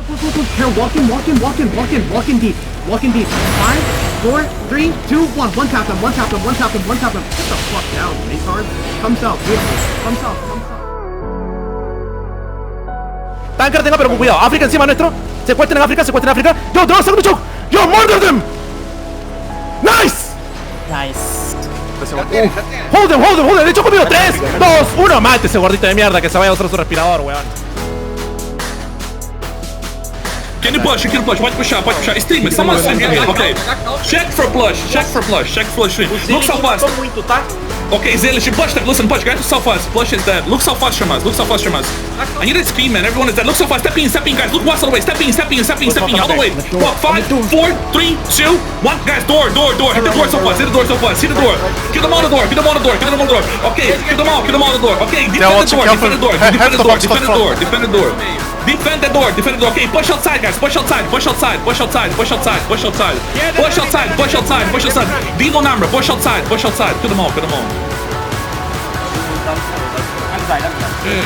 Here, walk in deep. Walk in deep. 5, 4, 3, 2, 1. One tap them. Get the fuck down, retard. Come south, beautiful. Come south. Tanker, tenga, pero con cuidado. África encima nuestro. Secuestren en África. Yo, throw a second choke. Yo, murder them. Nice. Hold them. De hecho conmigo. 3, 2, 1. Mate ese gordito de mierda que se vaya a usar su respirador, weón. Can you push? Pode puxar. Stream, someone stream. Okay. Check for flush. Stream. Look southwest. Okay, Zelish, push that. Listen, push. Guys, southwest. Flush is dead. Look southwest from us. I need a speed, man. Everyone is dead. Look southwest. Step in, guys. Look west all the way. Step in. All the way. Walk. 5, 4, 3, 2, 1. Guys, door. Hit the door southwest. Hit the door. Kill them all the door. Okay, kill them all the door. Okay, defend the door. Defend the door. Okay, push outside, guys. Push outside. Vivo number. Push outside. Kill them all. Yeah.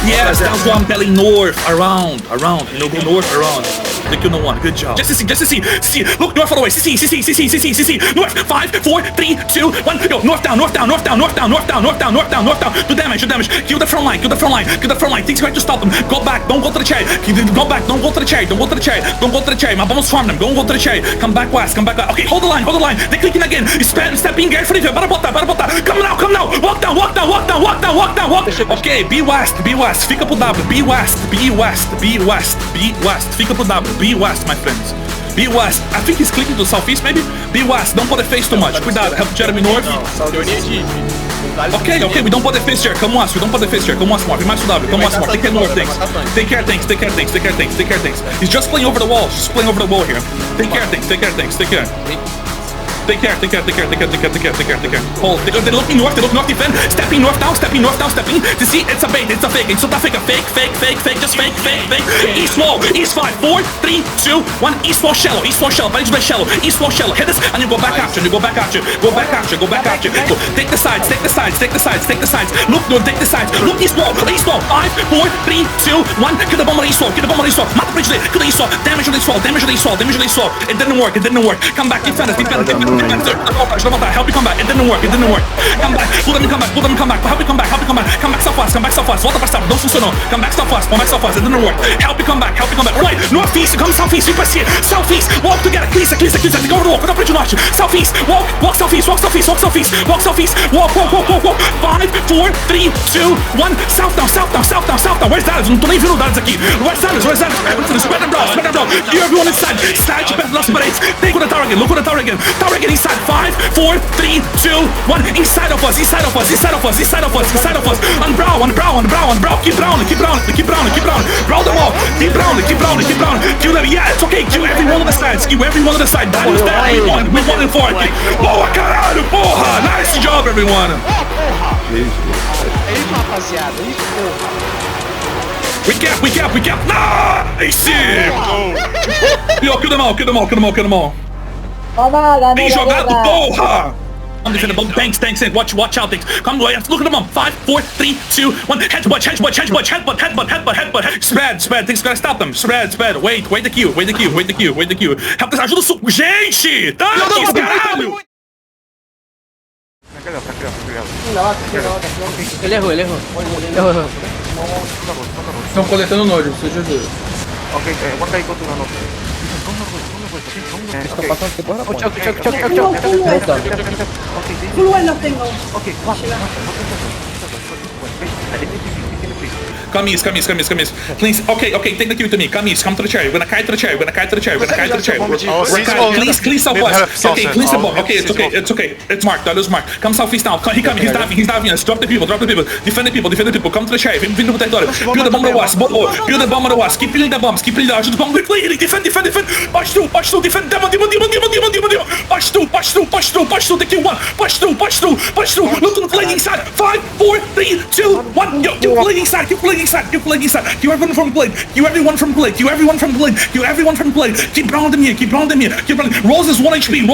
Yes, that's why I'm telling north, around, you know, go north, around. They kill no one, good job. Just to see, look, north all the way, see, north, 5, 4, 3, 2, 1, go, north down, do damage, kill the front line, things you have to stop them, go back, don't go to the chariot, don't go to the chariot, my bombs farm them, don't go to the chariot, come back west, okay, hold the line, they're clicking again, step in, guys, para botar, come now, walk down, okay, be west, fica pro W, be west, fica pro W, be west, my friends. Be west. I think he's clicking to southeast, maybe? Be west. Don't put the face too much. Cuidado. Help Jeremy north. Okay, we don't put the face here. Come west. We don't put the face here. Come west more. We might W. Come west more. Take care north things. Take care things. He's just playing over the wall. Here. Take care things. Take care. Hold. They're looking north, defend. Stepping north now. To see, it's a bait, it's a fake. It's not a fake, just fake. East wall, east 5, 4, 3, 2, 1. East wall shallow. By shallow. East wall shallow. Hit this, and you go back after. Go. Take the sides. Look, no, take the sides. Look, east wall. 5, 4, 3, 2, 1. Kill the bomb on the east wall. Mata bridge there. Kill the east wall. Damage on the east wall. It didn't work. Come back, defend us. Help you come back. It didn't work. Come back. Pull them come back. Help you come back. Come back southwest. Volta pra south. Não funcionou. Come back southwest. It didn't work. Help you come back. Right. Northeast. Come southeast. Vem pra cima. Southeast. Walk together. Clear. Go over the wall. Go pra norte. Southeast. Walk southeast. Walk. 5, 4, 3, 2, 1. South down. Where's Dallas? Não tô nem vendo o Dallas aqui. Where's Dallas? Spread them down. You're everyone inside. Side to best last parades. Take on the tower again. Look on the tower again. Inside. 5, 4, 3, 2, 1. Inside of us. On brow. Keep brown. Brow them all. Keep brown. Kill them. Yeah, it's okay. Kill every one of the sides. That was that. We won in 4. Boa, caralho, porra. Nice job, everyone. We cap. Nice. Yo, kill them all. Bem jogado, porra! I'm defending both tanks. Watch out, things. Come, look at them up. 5, 4, 3, 2, 1. Headbutt. Spread. Things gotta stop them. Spread. Wait the Q. Help this. Ajuda o suco. Gente! Tanques, caralho! Ele errou. Estão coletando node, você já viu. Ok, one guy go to the north. Está pasando que porra. Choc. Full one nothing. Okay, walk in the trees. Come east. Please, okay, take the cue to me. Come east, come to the cherry. We're gonna kite to the cherry. Please southwest. Okay, clean the bomb. Okay, it's okay. It's marked. That is marked. Come southeast now. He's diving. Drop the people. Defend the people. Come to the cherry. Build the bomb of the wasp. Build the bomb of the wasp. Keep building the bombs. Keep building the bomb. Defend. Push through. Defend. Demon. Push through. Take you one. Push through. Look to the flanking side. 5, 4, 3, 2, 1. Yo, keep flanking side. Keep everyone from blade. Keep round them here. Rose is 1 HP. On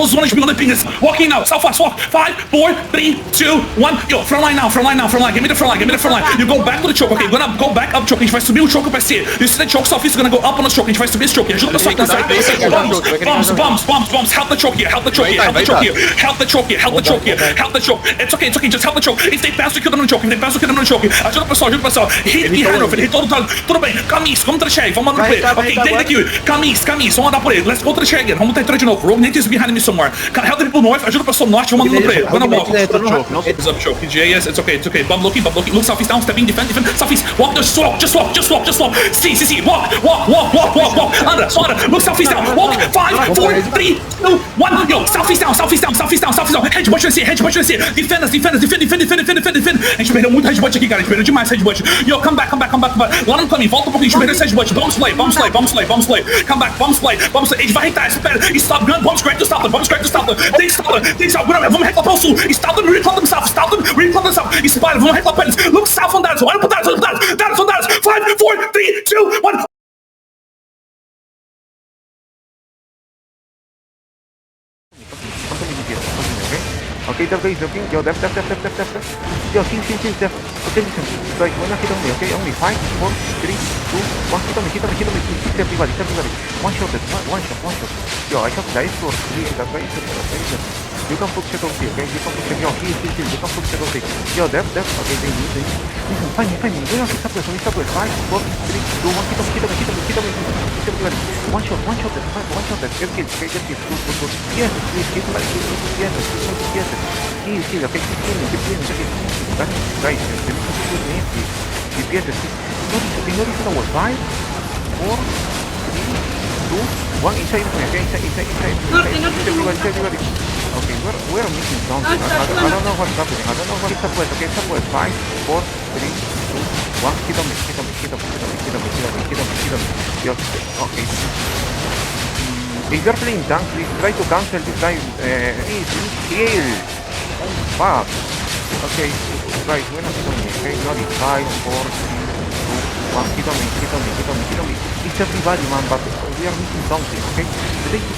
the pingers. Walking now. Southwest. Walk. 5, 4, 3, 2, 1. Yo, front line now. Give me the front line. You go back to the choke. Okay, you're gonna go back up choke. He tries to be a choke up. I see it. You see the choke stuff. He's gonna go up on the choke. He tries to be a choke. Shoot the side. Bombs. Help the choke here. Help the choke here. It's okay. Just help the choke. If they pass, we kill them on the choke. Ajuda o pessoal. Hit behind of it. Hit todo. Tudo bem. Come east. Vamos to the cherry. Vamos andar por ele. Okay, take the cue. Come east. Vamos andar por ele. Let's go to the cherry again. Vamos tentar de novo. Rogue Nate is behind me somewhere. Help the people north. Ajuda o pessoal norte. Vamos andar por ele. Gonna walk. It's up choke. PGA, yes, it's okay. Bump looking. Look southeast down. Stepping. Defend. Southeast. Walk. Just walk. See. Walk. Under. Look southeast down. Walk. 5, 4, 3, 2, 1. Yo, southeast down. Headbutt você. Defend us. Defend. A gente perdeu muito headbutt aqui, cara. A gente perdeu demais headbutt. Yo, come back. Lá no caminho. Volta um pouquinho. A gente perdeu esse headbutt. Bomb slay. Come back. Bomb slay. A gente vai hitar. Espera. Stop gun. Bomb crack to stop them. Tem stop. Vamos reclamar o sul. Stop them. Reclaim them south. Espalha. Vamos reclamar eles. Look south on that. Olha pro Darius. 5, 4, 3, 2, 1. Okay, the base looking. Yo, def. Yo, king, def. Okay, listen. Right, when I hit on me, okay? Only 5, 4, 3, 2, 1. Hit on me. Hit everybody. One shot. Yo, I have dice for 3. That's why you can put shadow here, okay? You can put shadow here. You can put shadow here. Yo, def. Okay, they need. Listen, find me. We're gonna hit southwest. 5, 4, 3, 2, 1. Hit on me. One shot. Get killed. Good. Yes, please. Hit like yes. Heal, okay, keep healing. Guys, DPS. Notice our 5, 4, 3, 2, 1. Inside, everybody. Okay, we're missing something. I don't know what's happening. It's upward, okay, it's upward. 5, 4, 3, 2, 1. Hit on me. Okay. If you're playing tank, please try to cancel this time. Heal. Oh, fuck. Okay, guys, we're not hit on me, okay? Not 5, 4, 3, 2, 1. Hit on me. It's everybody, man, but we are missing something, okay? We need to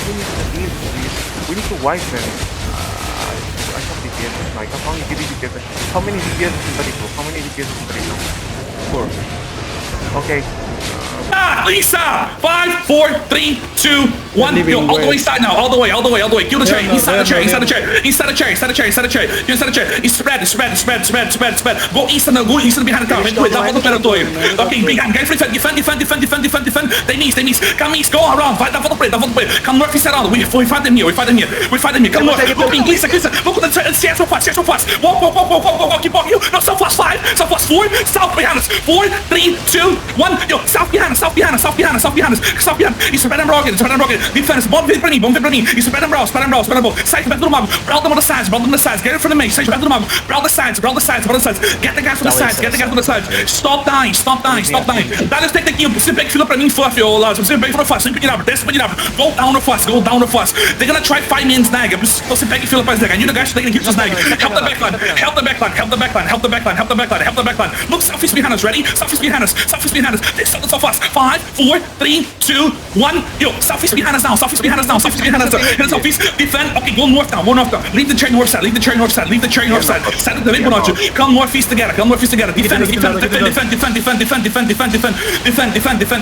heal, please. We need to wipe them. I have DPS, like, how many DPS? How many DPS in 4. Okay. Lisa! 5, 4, 3, 2, 1. Yo, all the way side now. All the way. Kill the cherry. Inside the cherry. Spread. Go east and behind the tower. Okay, behind. Guys, defend. They miss. Come east. Go around. Fight down for the play. Come northeast around. We fight them here. Come north. Looking, Lisa. Look at the stairs so fast. Walk. Keep walking. No, so fast. 5, so fast. 4. South behind us. 4, 3, 2, 1. Yo, south behind us. He's spread and broken. Defense. Bomb fit for me. He's spread and brawl. Side back to the mob. Brawl them on the sides. Get it from the main. Side back to the mob. Brawl the sides. Get the guys from the sides. Stop dying. That is technique. Você pega fila pra mim, fluff, ô Lázaro. Você pega fila fácil. Desce pra diabo. Go down or fast. They're gonna try 5 min snag. Você pega fila pra snag. I knew the guys taking the snag. Help the backline. Look, southeast behind us. Ready? Southeast behind us. They started so fast. 5, 4, 3, 2, 1. Yo, southeast behind us now. Hit the southeast. Defend. Okay, go north now. Leave the cherry north side. Side of the main one. Come northeast together. Defend.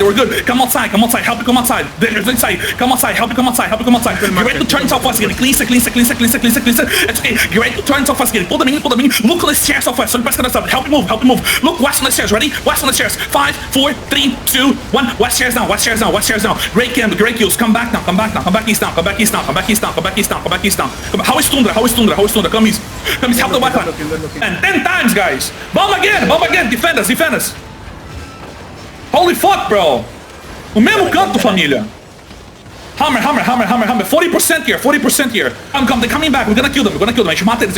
We're good. Come outside. Help me come outside. There's inside. Come outside. Help me come outside. Get ready to turn southwest again. Clean. It's okay. Get ready to turn southwest again. Pull them in. Look at the stairs southwest. So help me move. Look west on the stairs. Ready? West on the stairs. 5, 4, 3, 2, 1. West stairs now. now. Great camp, great kills. Come back now, come back now, come back east now, come back east now, come back east now, come back east now, come back east now. How is Tundra? How is Tundra? How is Tundra? Come east. Come east, help the weapon. And 10 times, guys. Bomb again, defend us, defend us. Holy fuck, bro. O mesmo canto, família. Hammer, 40% here, 40% here. They're coming back, we're gonna kill them, A gente mata eles.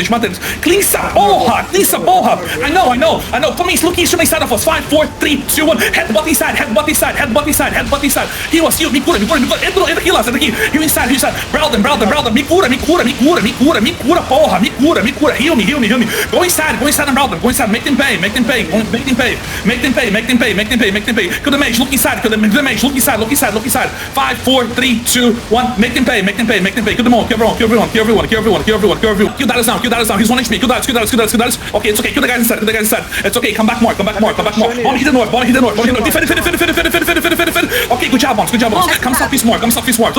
Clean up, porra. I know. Come east, look east from the side of us. 5, 4, 3, 2, 1. Headbutt inside. Heal us, me cura. Entra, heal us, Heal inside. Brawl them. Me cura, porra. Me cura. Heal me. Go inside and brawl them. Go inside, make them pay. Kill the mage, look inside. Look inside. 5, 4, 3, 2, 1. Make them pay. Kill them all. Kill everyone. Kill that now. He's 1 HP. Kill that. Okay, it's okay. Kill the guys inside. It's okay. Come back more. Bomb hit the north. Defend. Okay, good job, bombs. Come southeast more. To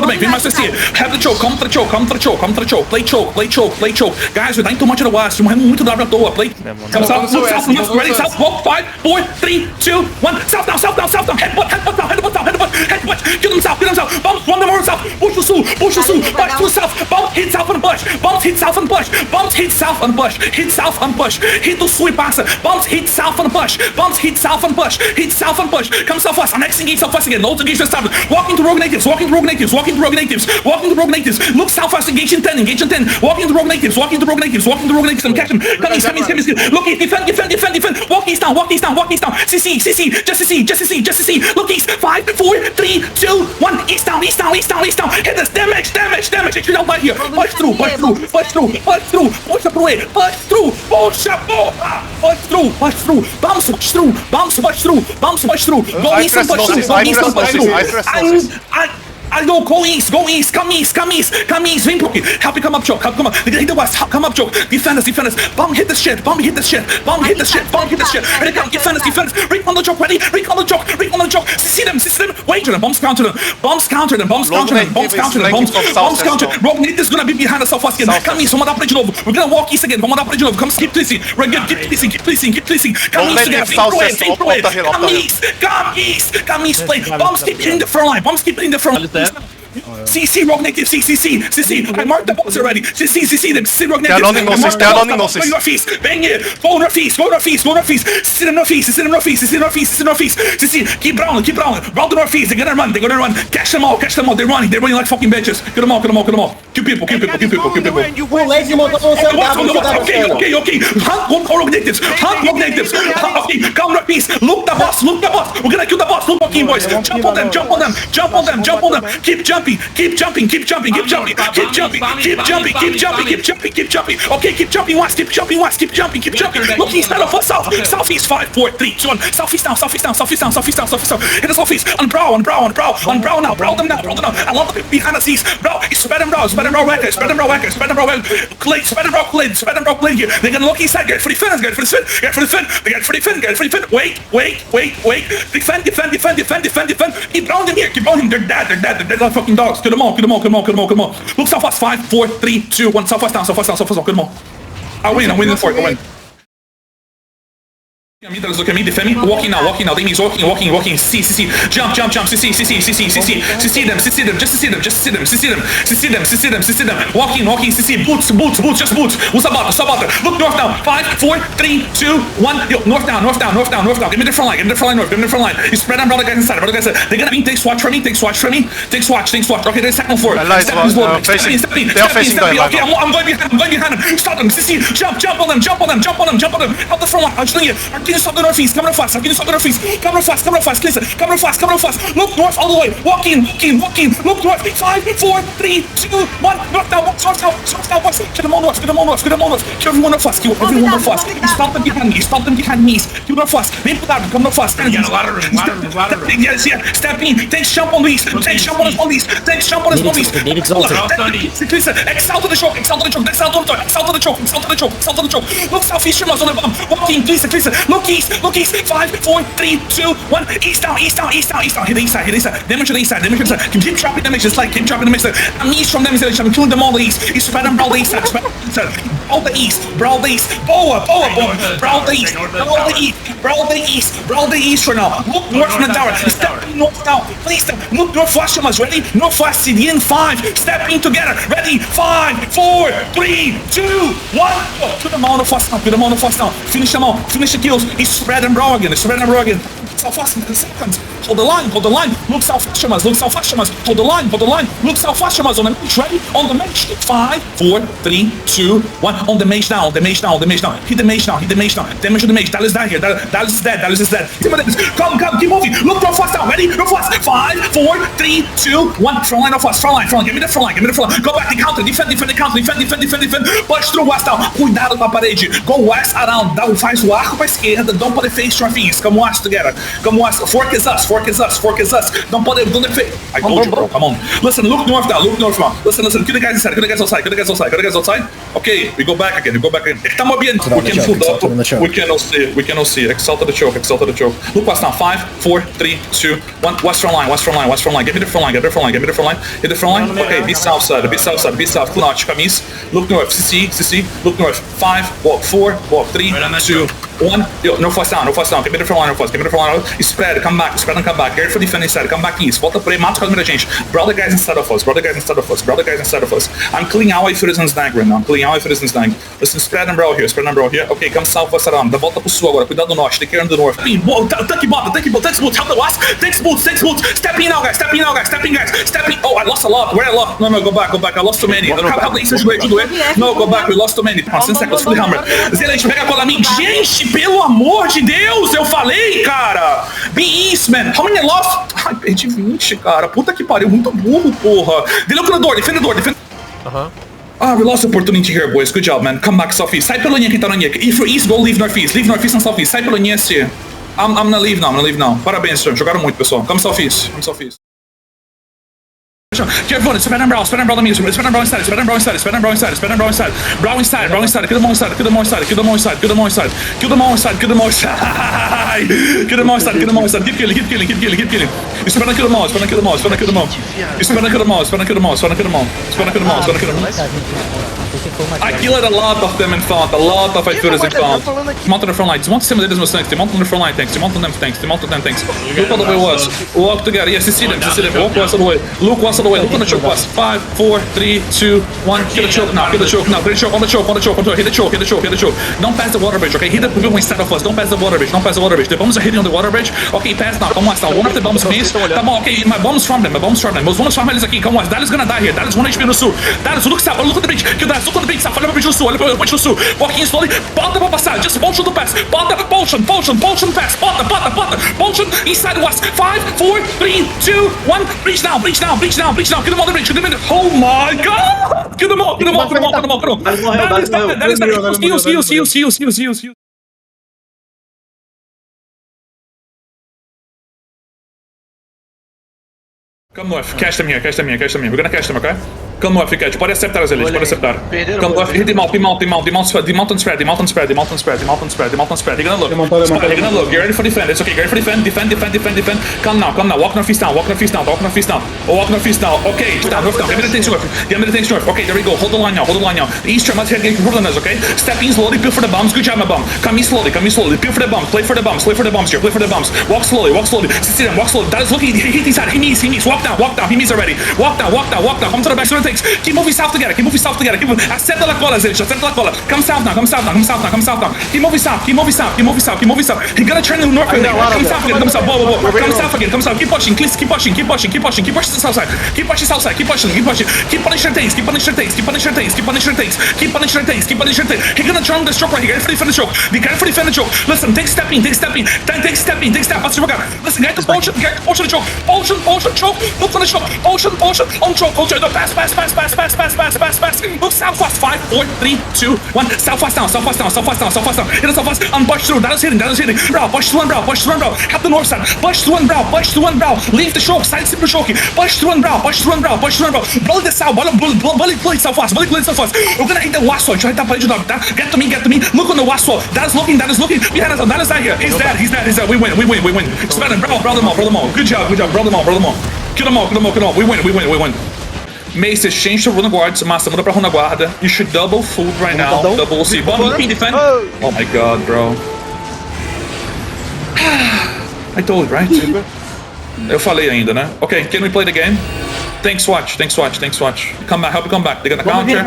the bank. We must see it. Have the choke. Come to the choke. Play choke. Guys, we're dying too much at the west. We're muito W à toa. Play. Come south. Look south. Ready, south. Walk. 5, 4, 3, 2, 1. South now. Headbutt. Kill them south. Bombs, run them over south. Push the sul. Push to south. Bomb hit south on bush. Hit south on bush. Hit the sweep passa. Bombs hit south on bush. Come south west. I'm next engage south west again. Loads engage this time. Walking to rogue natives. Look south west. Engage in 10. Walking to rogue natives. I'm catching. Come east. Look east. Defend. Walk east down. CC. Just CC. Look east. 5, 4, 3, 2, 1. East down. Hit this. Damage. It should out right here. Push through. Push up away. Push through. Bombs push through. Go east and push through. I know, go east, come east, vem pro aqui, help me come up choke, hit the west, come up choke, defend us, bomb hit this shit, ready, come, defend us, recon the choke, ready, recon the choke, see them, wait to them, bombs counter them, rogue natives gonna be behind us southwest again, come east, vamos dar pra de novo, we're gonna walk east again, come keep policing, we're good, keep policing, come east again, vem pro it, come east, play, bombs keep hitting the front line, CC rogue native, CC. I marked the balls already. CC them. CC rogue native. They are landing northeast. Bang it. Go northeast. Sit in northeast. CC. Keep brawling. Brawl the northeast. They're gonna run. Catch them all. They're running like fucking bitches. Kill them all. Kill people. Okay. Hunt rogue natives. Okay, come northeast. Look the boss. We're gonna kill the boss. Look, fucking boys. Jump on them. Keep jumping. Okay, keep jumping west. Look east, not off south. Southeast, 5, 4, 3, 2, 1. Southeast down. Hit us southeast. On brow now. Brawl them now. I love the people behind us east. Bro, spread them brow whackers. Clay here. They're gonna look inside. Get for the fin. Get for the fin. Wait. Defend. Keep brawling them here. They're dead. They're like fucking dogs. Kill them all. Look southwest. 5, 4, 3, 2, 1. Southwest down. Kill them all. I'm winning for it. I win. Look at me, defend me. Walking now. They mean walking. CC. Jump. CC them. Just see them. Walking. CC. Boots. Just boots. What's about? Look north now. 5, 4, 3, 2, 1. Yo, north down. Give me the front line. You spread them, brother guys inside. They're gonna take swatch from me. Take swatch. Okay, they're second floor. They are facing the Okay, I'm going behind them. Stop them. CC. Jump on them. Out the front line. I'm just doing it. Can you stop the northeast? Come fast. Listen. Look north all the way. Walking. Look north. 5, 4, 3, 2, 1. North now. West. Get them all north. Kill everyone north fast. Stop them behind me. Kill north fast. Vem pro lado. Come north fast. You got a lot of room. Yes. Step in. Tanks jump on these. Jump on us police. Need exalted. Listen. Exalt to the choke. Look southeast from us on the bomb. Walking. Please. Look Look east. 5, 4, 3, 2, 1. East down. Hit the east side. Damage to the east side. Keep dropping damage. Just like keep dropping damage. I'm east from them. I'm killing them all the east. East spread and brawl the east side. Brawl the east. Brawl the east. Boa. Brawl the east. Brawl the east for now. Look north from the tower. Step north now. Please step. Look north flash from us. Ready? North flash CD in 5. Step in together. Ready? 5, 4, 3, 2, 1. To the mountain fast now. Finish them all. Finish the kills. It's spread and brawl again. South fast in seconds. Hold the line. Look south fast from us. Hold the line. Look south fast from us on the mage. Ready? On the mage. 5, 4, 3, 2, 1. On the mage now. Hit the mage now. Damage to the mage. Dallas down here. Dallas is dead. Come. Keep moving. Look real fast now. Ready? Real fast. 5, 4, 3, 2, 1. Front line of us. Front line. Give me the front line. Go back the counter. Defend the counter. Defend. Push through west now. Cuidado com a parede. Go west around. Faz o arco pra esquerda. Don't put a face northeast. Come west together. Come west. Fork is us. Don't put it. Don't defend. I told you, bro. Come on. Listen. Look north now. Listen. Kill the guys inside. Kill the guys outside. Okay. We go back again. Estamos bien. We can fool up. We cannot see. Exalt to the choke. Look west now. 5, 4, 3, 2, 1. West front line. Give me the front line. Hit the front line. Okay. Be south side. Cool out. Come east. Look north. CC. Look north. 5. Walk 4. Walk 3, 2, 1. Yo, no fast down. Give me the front line. Spread. Come back. Get for defending side. Come back east. Volta por aí. Mata com a gente. Brawl the guys instead of us. I'm cleaning out if it isn't snag right now. Listen, spread and brawl here. Okay, come south west around. Da volta pro sul agora. Cuidado do norte. Take care of the north. Tank boots. Help the west. Tank boots. Step in now, guys. Oh, I lost a lot. Where I lost? No, go back. I lost too many. Help the east side. No, go back. We lost too many. 10 seconds. Fully hammered. Zelete, pega a cola mim. Gente, pelo amor de Deus, eu falei, cara. Be east, man. How many I lost? Ai, perdi 20, cara. Puta que pariu. Muito burro, porra. Defendedor. Ah, we lost opportunity here, boys. Good job, man. Come back southeast. Sai pela linha quem tá na linha. If you're east, go leave northeast. Leave northeast and southeast. Sai pela linha SC. I'm gonna leave now. Parabéns, jogaram muito, pessoal. Come southeast. Careful, spread and brawl the music. Spread and brawl inside. Brawl inside. Kill them all inside. Kill them all inside. Keep killing. You spread and kill them all. I killed a lot of them in front. A lot of fighters in front. Mount on the front line. Mount some of them tanks. Mount on the front line tanks. Mount on them tanks. Look all the way was. Walk together. Yes, you see them. Walk west all the way. Look on the choke west. 5, 4, 3, 2, 1. Kill the choke now. Hit the choke. On the choke. Don't pass the water bridge, okay? Hit the people instead of us. Don't pass the water bridge. The bombs are hitting on the water bridge. Okay, pass now. Come west now. One of the bombs missed. Come on, okay. My bombs from them. Meus bombs farm eles aqui. Come west. Dallas gonna die here. Dallas 1 HP no sul. Dallas, look south. Look at the bridge. Kill Dallas. Look on the bridge south. Olha pro bridge no sul. Walking slowly. Bota pra passar. Just potion to pass. Bota potion pass. Bota. Potion inside west. 5, 4, 3, 2, 1. Breach down. Kill them on the bridge. Oh my god! Kill them all. That is heals. Come north, catch them here. We're gonna catch them, okay? Come north, catch. Pode acertar as eles, pode acertar. Come north, hit the mount spread. They're gonna look. Get ready for defend. It's okay. Get ready for defend. Come now. Walk northeast now. Okay, down. Give me the tanks north. Okay, there we go. Hold the line now. The east must get control on us, okay? Step in slowly, peel for the bombs. Good job, my bomb. Come in slowly. Peel for the bombs. Play for the bombs here. Walk slowly. See them. Walk slowly. That is looking. Hit inside. He needs. Walk down. He needs already. Walk down. Come to the back. So it takes. Keep moving south together. Acerta la cola, Zilch. Come south now. Keep moving south. He's gonna turn to north. Come south again. Come south. Keep pushing to the south side. Keep pushing. Keep punishing tanks. He's gonna turn the stroke right here. Get ready for the choke. Listen, take stepping. What's your workout? Listen, get the potion. The choke. Potion. Look for the choke. Potion. On choke. Pass. Look southwest. 5, 4, 3, 2, 1. Southwest down. Hit us southwest. Push through. That is hitting. Bro, push through and bro. Help the north side. Push through and bro. Leave the choke. Side slip the choke. Push through and bro. Bully the south. Bully southwest. We're gonna hit the west wall. Try to play dog. Get to me. Look on the west wall. That is looking. Behind us. That is not here. He's dead. We win. Spread them, bro. Them all. Good job. Bro them all. Kill them all. We win. Mace is changed to run the guards. Massa, muda pra run na guarda. You should double food right now. Double C. Bomb, you defend. Oh my god, bro. I told, right? Eu falei ainda, né? Okay, can we play the game? Thanks, watch. Come back, help you come back. They're gonna counter.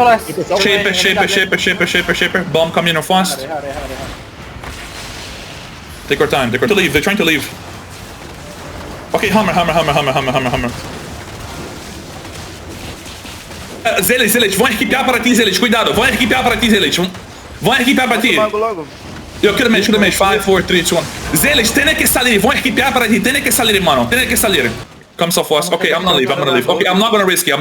Shaper. Bomb coming in fast. Take our time. They're trying to leave. Okay, hammer. Zelet, vão equipear para ti, Zelet. Cuidado, vão equipear para ti, Zelet. Vão equipear para ti. Eu quero mexe. 5, 4, 3, 2, 1. Zelet, tem que salir. Vão equipear para ti. Tem que salir, mano. Come so fast. Okay, I'm gonna leave. Okay, I'm not gonna risk it.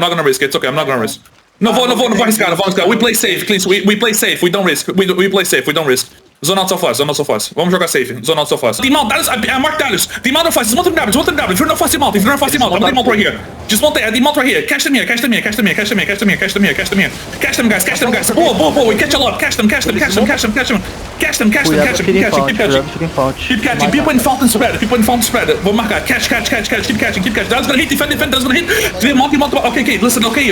It's okay, I'm not gonna risk. Não vou arriscar. We play safe, please. We play safe. We don't risk. We play safe. We don't risk. Zone out so fast. Vamos jogar safe. Zone out so fast. Team out, mark Darius. Team out no fast. Desmonta W. If you're not fast, team out. I'm team out right here. Just monte. Team out right here. Catch them here. Catch them, guys. Bull. We catch a lot. Catch them. Keep catching. People in fountain spread. Vou marcar. Catch. Keep catching. Darius gonna hit. Defend. Darius gonna hit. Demont. Okay. Listen. Okay.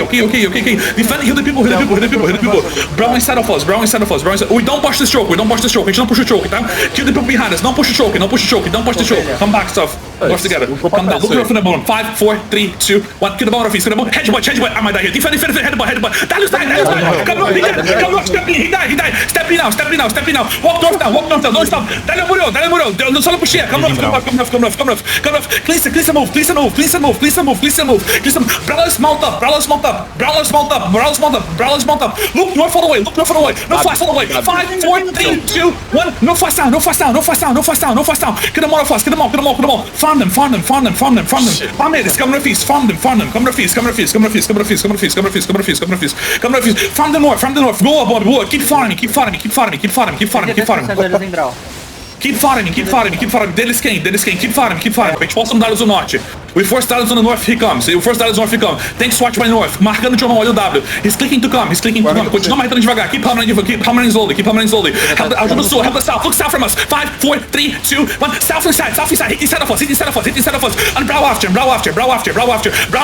Defend. Heal the people. Brown inside of us. We don't push this choke. A gente não puxa o choke, tá? Kill the people behind us. Don't push the choke. Don't push the choke. Come back, stuff. Watch together. Come down. Look for the bottom. 5, 4, 3, 2, 1. Kill the bottom of his. Headbutt. I might die here. Defend. Headbutt. Darius die. Come on. Step in. He died. Step in now. Walk north down. Don't stop. Daniel morreu. Só não puxei. Come rough. Clean some move. Brawlers mount up. Look north all the way. No flash all the way. 5, 4, 3, 2, 1. No fast down. Get them all fast. Get them all. Farm them. Farm it. It's coming to feast. Farm them. Come to feast. Farm the north. Go up, boy. Keep farming. Keep farming. Deles quem? Keep farming. A gente força um Darius no norte. We force Darius on the north, he comes. Tem swatch by north. Marcando John, olha o W. He's clicking to come. Continua marretando devagar. Keep hammering slowly. Ajuda o sul. Help the south. Look south from us. 5, 4, 3, 2, 1. South inside. Hit inside of us. And brow after. Brow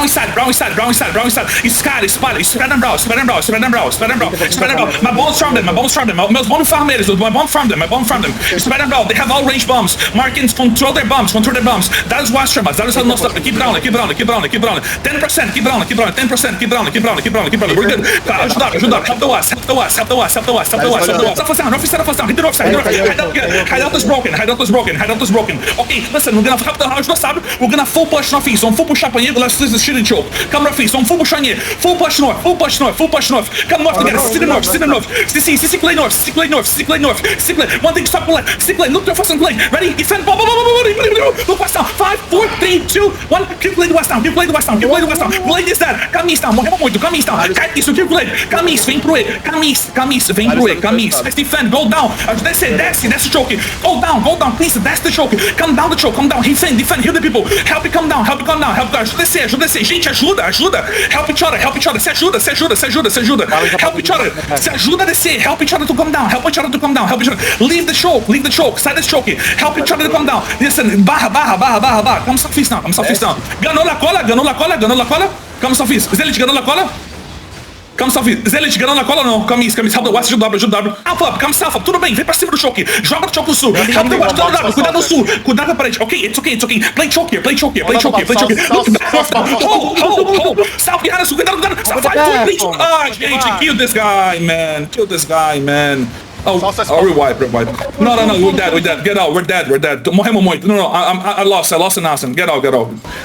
inside. He's spread. Spread them brow. My bombs from them. Meus bombs farm eles. My bomb from them. Spread them brow. They have all range bombs. Markings control their bombs. Darius watch from us. Darius has no stuff. Keep down. 10%. Keep down. 10%. Keep down. We're good. Ajudar. Help the west. South down. Hit the north side. Hideout is broken. Okay, listen. We're gonna help the house. We're gonna full push north east. Full push up on you. Let's this shit and choke. Come north east. Full push on you. Full push north. Come north together. Sit in north. CC play north. One thing stop left. Stick lane. Look there for some play. Ready? Defend. Look west down. 5, 4, 3, 2, 1. Keep playing west down. Blade is dead. Come east down. Morreu muito. Come east down. Cai isso. Keep blade. Come east. Vem pro E. Come east. Let's defend. Go down. Desce o choke. Go down. Please, desce the choke. Come down the choke. Defend. Heal the people. Help it come down. Ajuda descer. Gente, ajuda. Help each other. Se ajuda. Help each other. Se ajuda a descer. Help each other to come down. Leave the choke. Side this choke. Help each other to come down. Listen, barra. Come southeast now. Ganou la cola. Come southeast. Zelit ganou la cola. Come southeast. Zelit ganou la cola não. Come east. Help the west. Ajuda W. Up. Come south. Tudo bem. Vem pra cima do choke. Joga no choke no sul. Help the west. Cuidado no sul. Cuidado com a parede. Okay, it's okay. Play choke here. Look north down. Hold. South behind us. Cuidado. South 5, 4, 3, 2. Ah, gente. Kill this guy, man. Oh, we wipe. No, we're dead. Get out, we're dead. Morremos muito. No, I lost an Aston. Get out.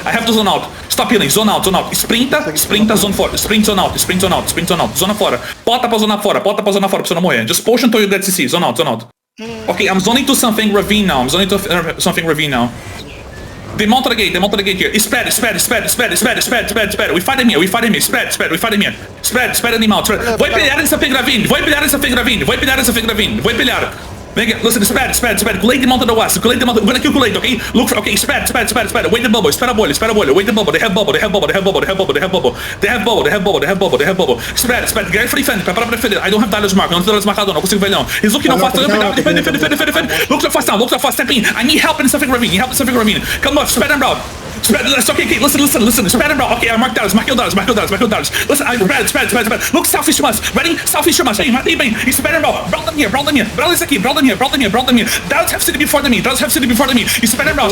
I have to zone out. Stop healing. Zone out. Sprinta, zone fora. Sprint, zone out. Zona fora. Bota pra zona fora pra você não morrer. Just push until you get CC. Zone out. Okay, I'm zoning to something ravine now. They mount the gate here. Spread. We fight him here. Spread, we fight him here. Spread animal. Vai pilhar essa fake ravine. Vai pilhar. Listen, spread. Gulade them onto the west. We're gonna kill Gulade, okay? Look for, okay, spread. Wait the bubble. Spread a boil. Wait the bubble. They have bubble. Spread. Get ready for defend. Prepara pra defender. I don't have damage mark. Não consigo ver não. He's looking fast. Defend. Look fast down. Step in. I need help in the ravine. Come on, spread them out. Spread, okay, listen. Spread them out. Okay, I mark dollars. Listen, I spread. Look southeast from us. Ready? Southeast from us. Hey, he's spread them out. Brawl them here. Brawl them here. Dallas have city before me. He's spread them out.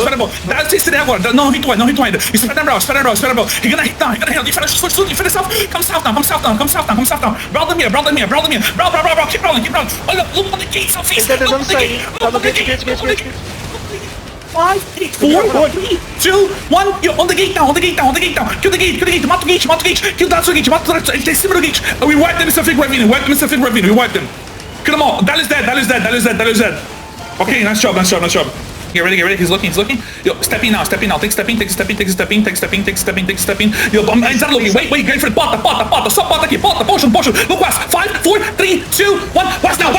Dallas takes to the agora. No hit one. He's spread them out. He gonna hit down. He finish south. Come south down. Brawl them here. Brawl. Keep rolling. Look on the gate, southeast. Ele tá tentando sair. Tá no gate. 5, 4, 3, 2, 1. Yo, on the gate down. Kill the gate. Mata o gate. Kill the gate. Mata o gate. They see the gate. We wiped them. Mr. Fig Ravine. We wiped them. Kill them all. That is dead. Okay, nice job. Get ready. He's looking. Yo, stepping now. Take stepping. Yo, I'm inside looking. Wait, get for the pot. Stop pot aqui. Pot, potion. Look west. 5, 4, 3, 2, 1. West now.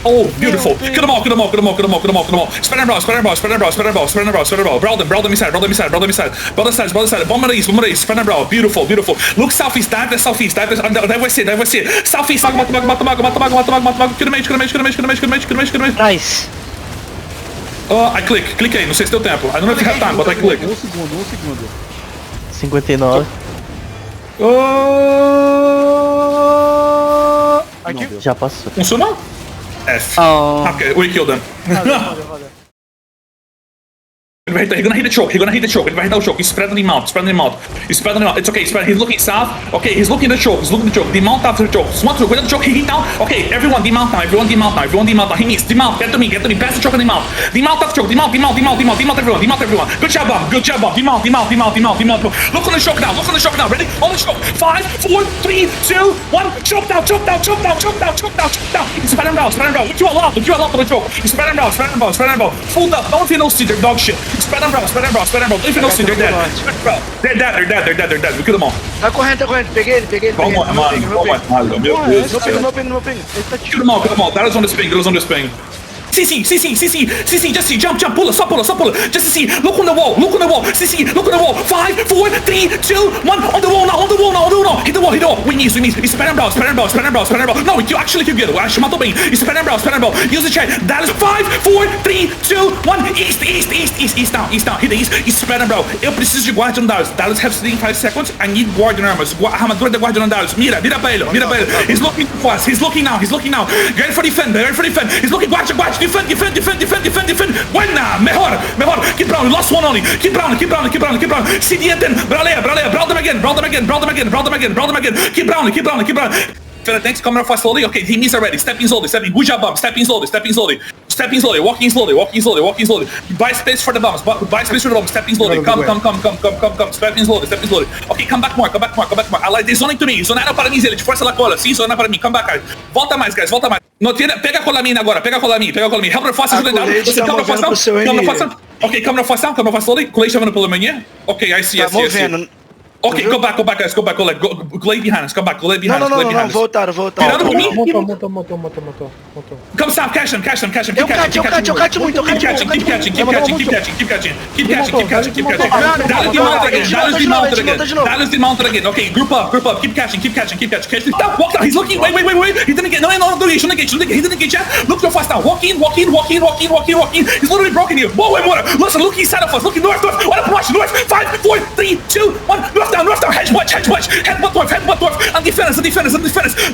Oh, beautiful. Kill them all. Spread and brawl. Brawl them inside. Brawl side. Bomb race. Spread and brawl. Beautiful. Look southeast. Dive southeast. Dive west. Southeast. Mata. Kill the mage. Nice. I click aí, não sei se deu tempo. I don't know if you have time, but I click. 1 segundo. 59. Aqui. Já passou. Funcionou? F. Oh. Okay, we killed them. Valeu. He's gonna hit the choke. He vai hit the choke. He's spreading him out. It's okay. He's looking south. Okay, he's looking at the choke. Demount after the choke. Swat through. Wait the choke. He hit down. Okay, everyone demount now. He missed. Demount. Get to me. Pass the choke and demount. Demount after choke. Demount. Everyone. Good job, Bob. Demount. Look on the choke now. Ready? On the choke. 5, 4, 3, 2, 1. Choke down. Spread him down. Look you all out for the choke. Spread him down. Full up. No one feels no dog shit. Spread them, bro. If you don't see, they're dead. They're dead. We kill them all. Tá correndo. Peguei ele. Vamos, mano. Meu Deus do céu. Meu ping. Ele tá Kill them all. That is on the spin. CC, just see, jump, pull it, stop pull it, just see, look on the wall, CC, look on the wall, 5, 4, 3, 2, 1, on the wall now, hit the wall, we need, he's spread and brawl, no, you actually can get it, acho matou bem, he's spread and brawl, use the chat, that is 5, 4, 3, 2, 1, east down, hit the east, he's spread and brawl, eu preciso de guardian Dallas have sitting 5 seconds, I need guardian armors, armadura de guardian Dallas, mira pra ele, he's looking fast, he's looking now, get ready for defend, he's looking, guardian, defend. Buena, mejor. Keep Brown, we lost one only. Keep Brown. CD and then, brawl them again. Keep Brown. Thanks, coming up fast slowly. Okay, he means already. Stepping slowly. Good job, bomb. Stepping slowly. Walking slowly. Buy space for the bombs. Stepping slowly. Come. Stepping slowly. Okay, come back more. I like this zoning to me. Zonaram para mim, ele. Força la cola. Sim, zonaram para mim. Come back, guys. Volta mais. Não, pega a cola minha agora. Help her fast. Ajuda ele. Você come no fast. Okay, come no fast slowly. Colete havendo pelo manhã. Okay, I see. Okay, go back, guys. Go lay behind us. Come back. Lay behind us. Não, voltaram. Virando por mim. Montou. Come stop, catch him. Eu catch muito. Keep catching. Dallas demounted again. Okay, group up. Keep catching. Stop, walk down. He's looking. Wait. He didn't get. No, he didn't get yet. Look real fast now. Walk in. He's literally broken here. Whoa, wait, water. Listen, look east side of us. Looking north. North. 5, 4, 3, 2, 1. North down. Hedge watch. Headbutt north. And defenders.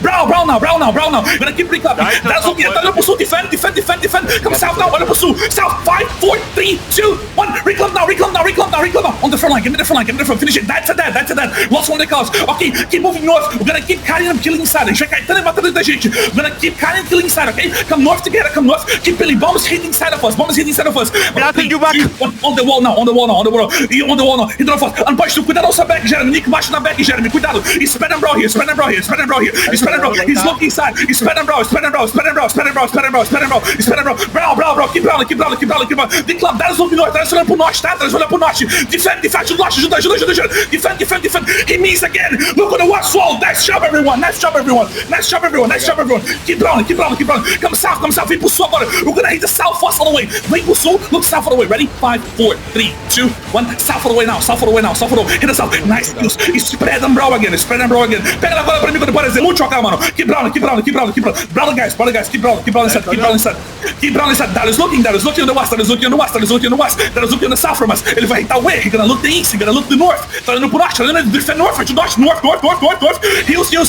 Brow now. Gonna keep recapping. That's looking at the pursue. Defend. Come south now. South. 5, 4, 3, 2, 1. Reclamp now. On the front line. Give me the front. Finish it. That's a dead. Lost one of the cars. Okay, keep moving north. We're gonna keep carrying them, killing inside. We're gonna keep carrying killing inside, okay? Come north together. Keep Billy. Bombs hitting inside of us. Nothing, you back. On the wall now. Hit the fast. Unpunch. Cuidado, nossa back. Jeremy. Nick embaixo na back, Jeremy. Cuidado. Spread and brawl here. Spread and brawl here. Spread and brawl here. Spread and brawl. He's looking inside. Spread and brawl. Spread and brawl. Spread and brawl. Spread and brawl. Spread and brawl. Spread and brawl. Spread and brawl. Brawl. Keep brawling. Keep brawling. Keep brawling. Keep brawling. The club. Dá olhando pro norte. Dá olhando pro norte, tá? Dá olhando pro norte. Defend. Ajuda. Defend. He means again. Look on the watch wall. Nice job, everyone. Keep brawling. Come south. Vem pro sul agora. We're gonna hit the south first all the way. Vem pro sul. Look south all the way. Ready? 5, 4, 3, 2, 1. South all the way now. Hit the south. Nice skills. Spread and brawl again. Pega agora pra mim quando aparecer. Muito chocar, mano. Keep brawling. Brawling, guys. Keep brawling inside. Dallas looking on the west. Dallas looking on the south from us. Ele vai hitar where? He's gonna look the east. He's gonna look the north. Tá olhando pro norte. Defend north. North. Heals. You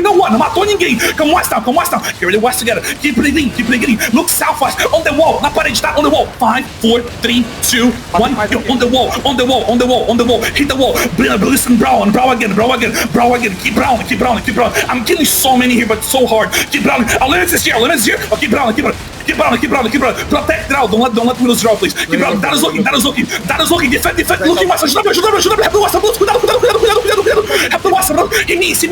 know what? Não matou ninguém. Come west down. Get ready west together. Keep bleeding. Look southwest. On the wall. Na parede, tá? On the wall. 5, 4, 3, 2, 1. Yo, on the wall. Hit the wall. Listen, brawl again. Keep brawling. I'm killing so many here, but so hard. Keep brawling. Our limits is here. Oh, keep brawling. Protect draw. Don't let Widows draw, please. Keep brawling. That is looking. Defend. Looking west. Ajuda. Help the west. Cuidado. Help the west. He needs.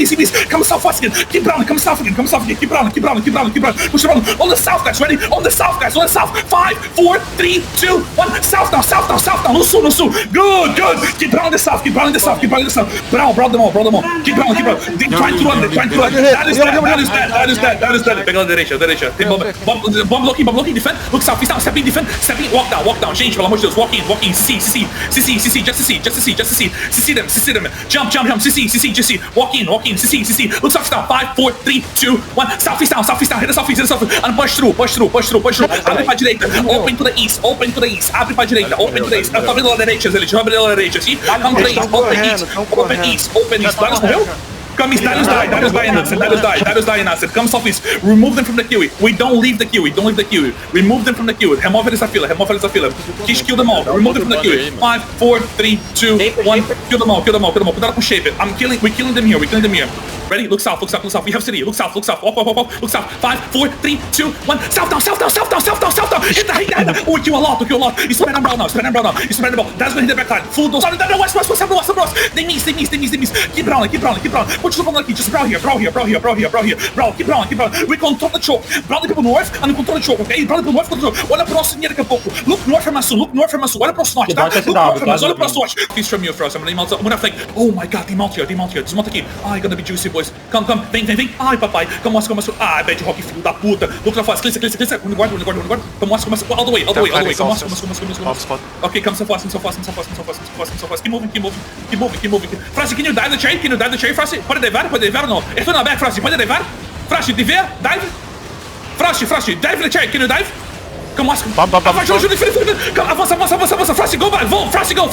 Come southwest again. Keep brawling. Come south again. Keep brawling. Push around. On the south, guys. Ready? On the south. 5, 4, 3, 2, 1. South now. No sul. Good. Keep brawling the south. Brawl them all. Keep brawling. They're trying to run. That is dead. Pega a direita. Tem bomb blocking, defend. Look south, stepping, defend. Walk down. Gente, pelo amor de Deus. Walk in. CC. CC them. Jump. CC. Walk in. CC. Look south down. 5, 4, 3, 2, 1. Southeast down. Hit the southeast. And push through. Abre pra direita. Open to the east. Abre pra direita. Open to the east. Abre pela direita, see? Come to the east. Open east. Darius morreu? Come east. Darius die in acid. Come southeast. Remove them from the queue. We don't leave the queue. Remove them from the queue. Remove essa fila. Kill them all. Remove them from the queue. 5, 4, 3, 2, 1. Kill them all. Cuidado com shape. We're killing them here. Ready? Look south. We have city. Look south. Walk. Look south. 5, 4, 3, 2, 1. South down. Hit that. Oh, kill a lot. You spread and brawl now. That's gonna hit the backside. Full dose. West. They miss. Keep brawling. Put your phone aqui. Just brawl here. Keep brawling. We control the choke. Brawl the people north and control the choke, okay? Brawl the people north, control. Olha pro nosso dinheiro daqui a pouco. Look north from us. Olha pro nosso norte, tá? Olha pro nosso norte. Please from you first. I'm gonna flank. Oh my god, demount here. Desmonta aqui. Ai, gonna be juicy, boys. Come. Vem. Ai, papai. Come on. Ai, bad rock, filho da puta. Look na face. Clear. Guard. Come on. All the way. Come on. Okay, come so fast. Keep moving. Frosty, can you dive the cherry? Frosty, pode divar ou não? Eu tô na back, Frosty, pode divar? Frosty, dive? Frosty, dive the cherry, can you dive? Come on, avança. Frosty, go back. Frosty, go.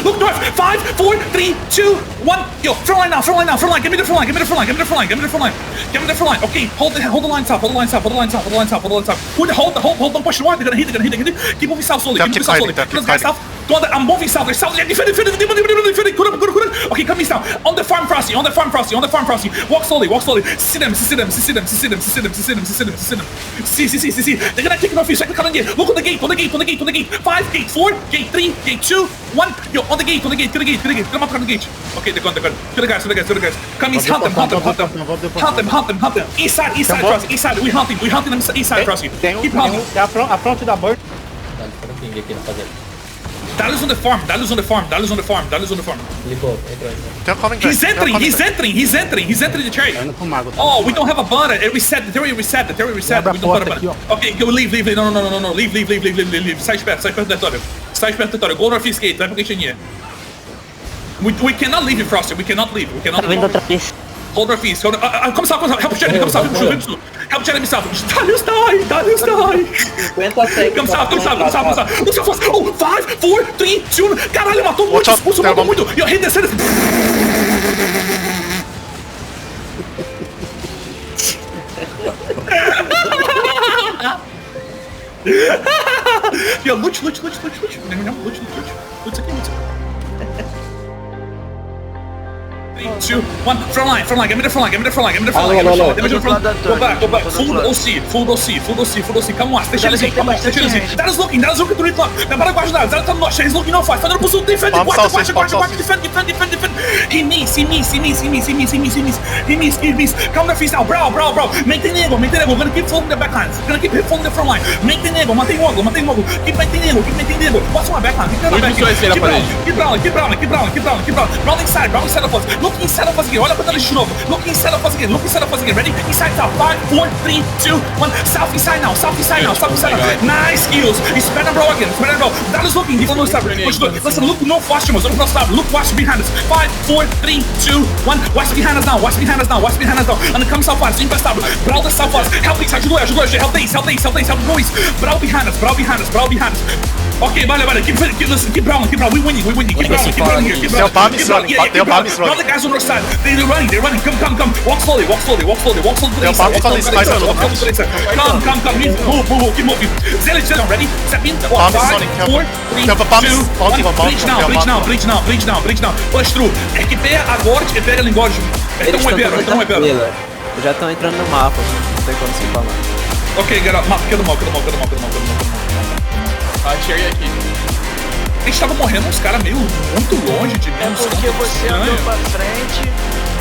Look north. 5, 4, 3, 2, 1. Yo, front line now. Give me the front line. Okay, hold the line south. Hold, don't push north. They're gonna hit. Keep moving south slowly. Let's guys south. I'm moving south. Defend. Okay, come east now. On the farm, Frosty. Walk slowly. See them. See. They're gonna take it off you. Second coming in. Look on the gate. 5, gate 4, gate 3, gate 2, 1. Yo, on the gate. Come up on the gate. Okay, they're gone. To the guys. Come east, hunt them. East side, Frosty. East side. We hunting them east side, Frosty. Keep hunting. A front da bird. Dallas on the farm. He's entering the cherry. Oh, we don't have a banner. It reset. The theory reset. We don't put a banner. Okay, go leave. No. Leave. Sai perto do território. Go northeast gate. Vai pro gatinha. We cannot leave you, Frosty. We cannot leave. Hold northeast. Come south. Help Jeremy. Help Jeremy south. Darius die. 50 seconds. Come south. Look south. Oh, 5, 4, 3, 2. Caralho, matou muito. Expulso, matou muito. Yo, hit the center. Yo, lute. Lute aqui. 3, 2, 1. Front line. Get me the front line. Get me the front line. Damage the front. Go back. Full OC. Come on. Deixa eles ir. That is looking to retlock. Prepara pra ajudar. Zero tá no norte. He's looking no fight. Fazendo pulso. Defend. Guarda. Defend. He miss. Come to freeze now. Bro. Maintain the angle. We're gonna keep folding the backlines. We're gonna keep folding the front line. Maintain the angle. Mantém o ângulo. Keep maintaining the angle. Watch my backline. Keep Brown. Brown inside of us. Look inside of us again. Olha pra trás de novo. Look inside of us again. Ready? Inside top. 5, 4, 3, 2, 1. South inside now. Nice skills. Spread and bro again. That is looking. Listen, look no fast moves. Don't stop. Look watch behind us. 5, 4, 3, 2, 1. Watch behind us now. And it comes south fast. Impress stop. Brawl the south fast. Help these. Ajudou. Help these. Brawl behind us. Ok, vale. Keep Brown. We winning. Keep Brown here. Keep Brown. Brown the guys on our side. They're running. Come. Walk slowly. Walk slowly to the east side. Come. Keep moving. ZvZ, ready? Step in. 5, 4, 3, 2, 1. Breach now. Push through. Equipea agora e pega a linguagem. Então é belo. Já estão entrando no mapa, não tem como se falar. Ok, get up. Mapa, kill them all. Cheguei aqui. A gente tava morrendo uns caras meio muito longe de mim. É porque você andou pra frente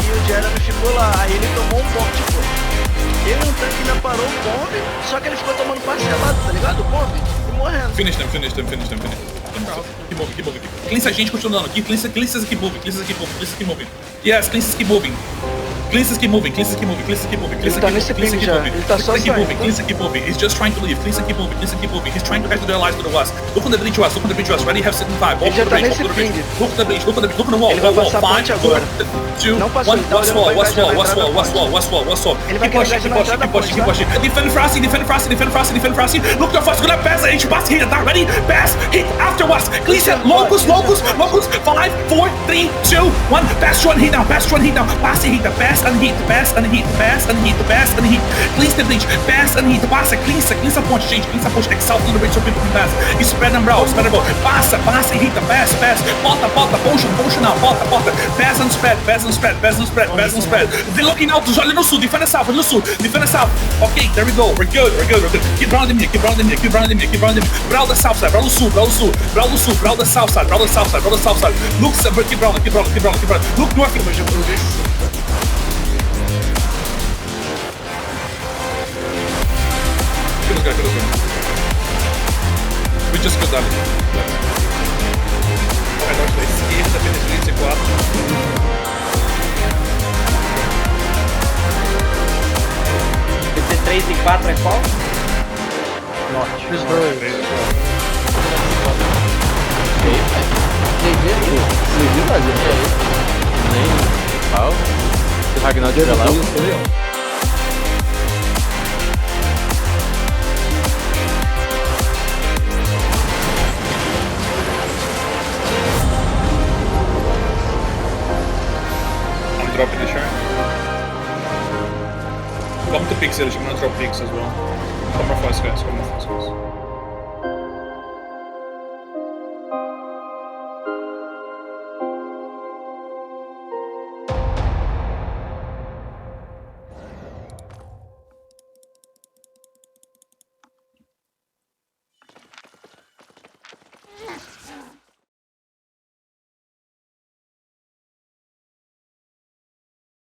e o Jeremy ficou lá. Aí ele tomou um bomb, tipo. Ele no tanque ainda parou o bomb, só que ele ficou tomando parcelado, tá ligado? O bomb e morrendo. Finish them. Keep moving. Cleanse a gente continuando aqui. Cleanse keep moving. Yes, cleanse keep moving. Cleanse keep moving. Ele tá nesse ping já. Ele tá só saindo. Cleanse keep moving. He's just trying to leave. Cleanse keep moving. He's trying to get to their allies to the west. Look on the breach west. Ready? Have sit in 5. Ele já tá nesse ping. Look at the breach. Look at the wall. Ele vai passar a ponte agora. 2, 1. Não passou, ele tá olhando pra West wall. Ele vai querer gastar na entrada da ponte, tá? Defend Frosty. Look, your fast. Gonna pass. H pass. Hit it. Ready? Pass. Hit after west. Cleanse it. Locus. 5, 4, 3, 2, 1. Pass one heat now. Pass the heat. Pass and heat. Cleanse the breach. Pass and heat. Passa. Cleanse a ponte, gente. Exalt on the breach so people can pass. Spread them, bro. Passa e heat. Pass. Bota. Potion now. Bota. Pass and spread. They're looking out. Olha no sul. Defend the south. Okay, there we go. We're good. Keep rounding me. Brawl the south side. Brawl the sul. Brawl the south side. Look, keep rounding. Look north. We just got done. Vai norte da esquerda, penetrante C4. PT3 e 4 é qual? Norte. Os dois. Nem qual? Se o Ragnar tiver lá, Drop in the shark. Come to pixels, I'm gonna drop pigs as well. Come more fast, guys.